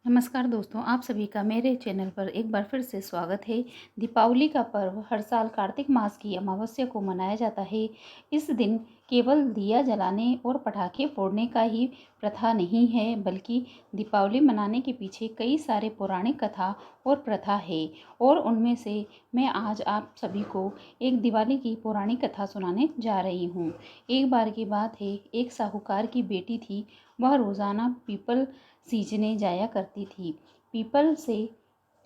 नमस्कार दोस्तों, आप सभी का मेरे चैनल पर एक बार फिर से स्वागत है। दीपावली का पर्व हर साल कार्तिक मास की अमावस्या को मनाया जाता है। इस दिन केवल दिया जलाने और पटाखे फोड़ने का ही प्रथा नहीं है, बल्कि दीपावली मनाने के पीछे कई सारे पौराणिक कथा और प्रथा है। और उनमें से मैं आज आप सभी को एक दिवाली की पौराणिक कथा सुनाने जा रही हूँ। एक बार की बात है, एक साहूकार की बेटी थी। वह रोज़ाना पीपल सींचने जाया करती थी। पीपल से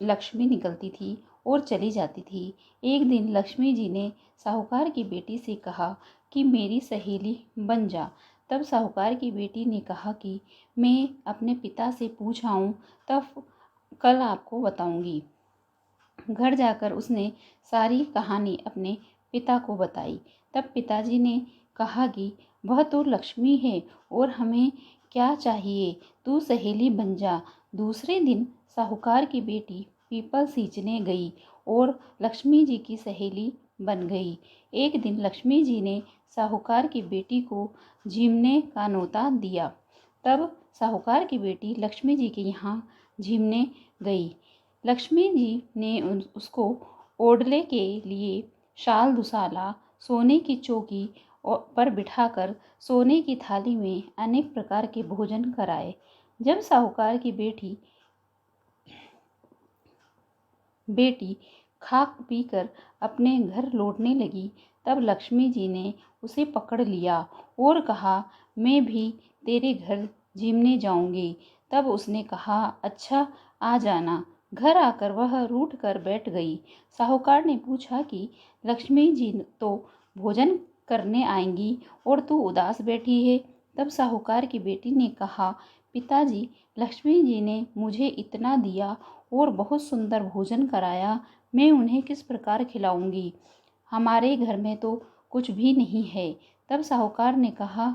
लक्ष्मी निकलती थी और चली जाती थी। एक दिन लक्ष्मी जी ने साहूकार की बेटी से कहा कि मेरी सहेली बन जा। तब साहूकार की बेटी ने कहा कि मैं अपने पिता से पूछ आऊँ, तब कल आपको बताऊंगी। घर जाकर उसने सारी कहानी अपने पिता को बताई। तब पिताजी ने कहा कि वह तो लक्ष्मी है और हमें क्या चाहिए, तू सहेली बन जा। दूसरे दिन साहूकार की बेटी पीपल सींचने गई और लक्ष्मी जी की सहेली बन गई। एक दिन लक्ष्मी जी ने साहूकार की बेटी को झीमने का न्योता दिया। तब साहूकार की बेटी लक्ष्मी जी के यहाँ झीमने गई। लक्ष्मी जी ने उसको ओढ़ने के लिए शाल दुसाला, सोने की चौकी पर बिठाकर सोने की थाली में अनेक प्रकार के भोजन कराए। जब साहूकार की बेटी खा पीकर अपने घर लौटने लगी, तब लक्ष्मी जी ने उसे पकड़ लिया और कहा, मैं भी तेरे घर झिमने जाऊंगी। तब उसने कहा, अच्छा आ जाना। घर आकर वह रूठ कर बैठ गई। साहूकार ने पूछा कि लक्ष्मी जी तो भोजन करने आएंगी और तू उदास बैठी है। तब साहूकार की बेटी ने कहा, पिताजी, लक्ष्मी जी ने मुझे इतना दिया और बहुत सुंदर भोजन कराया, मैं उन्हें किस प्रकार खिलाऊंगी। हमारे घर में तो कुछ भी नहीं है। तब साहूकार ने कहा,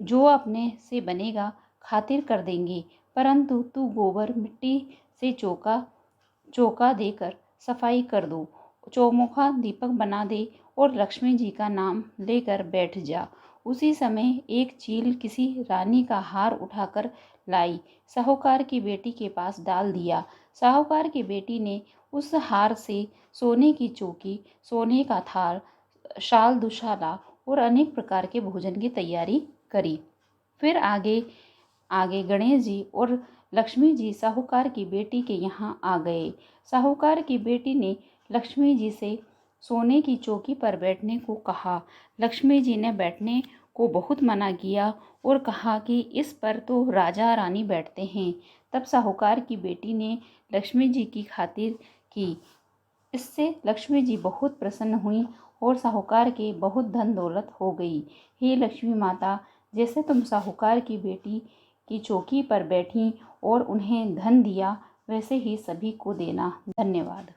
जो अपने से बनेगा खातिर कर देंगे, परंतु तू गोबर मिट्टी से चौका देकर सफाई कर दो, चौमुखा दीपक बना दे और लक्ष्मी जी का नाम लेकर बैठ जा। उसी समय एक चील किसी रानी का हार उठाकर लाई, साहूकार की बेटी के पास डाल दिया। साहूकार की बेटी ने उस हार से सोने की चौकी, सोने का थाल, शाल दुशाला और अनेक प्रकार के भोजन की तैयारी करी। फिर आगे आगे गणेश जी और लक्ष्मी जी साहूकार की बेटी के यहाँ आ गए। साहूकार की बेटी ने लक्ष्मी जी से सोने की चौकी पर बैठने को कहा। लक्ष्मी जी ने बैठने को बहुत मना किया और कहा कि इस पर तो राजा रानी बैठते हैं। तब साहूकार की बेटी ने लक्ष्मी जी की खातिर की। इससे लक्ष्मी जी बहुत प्रसन्न हुई और साहूकार के बहुत धन दौलत हो गई। हे लक्ष्मी माता, जैसे तुम साहूकार की बेटी की चौकी पर बैठी और उन्हें धन दिया, वैसे ही सभी को देना। धन्यवाद।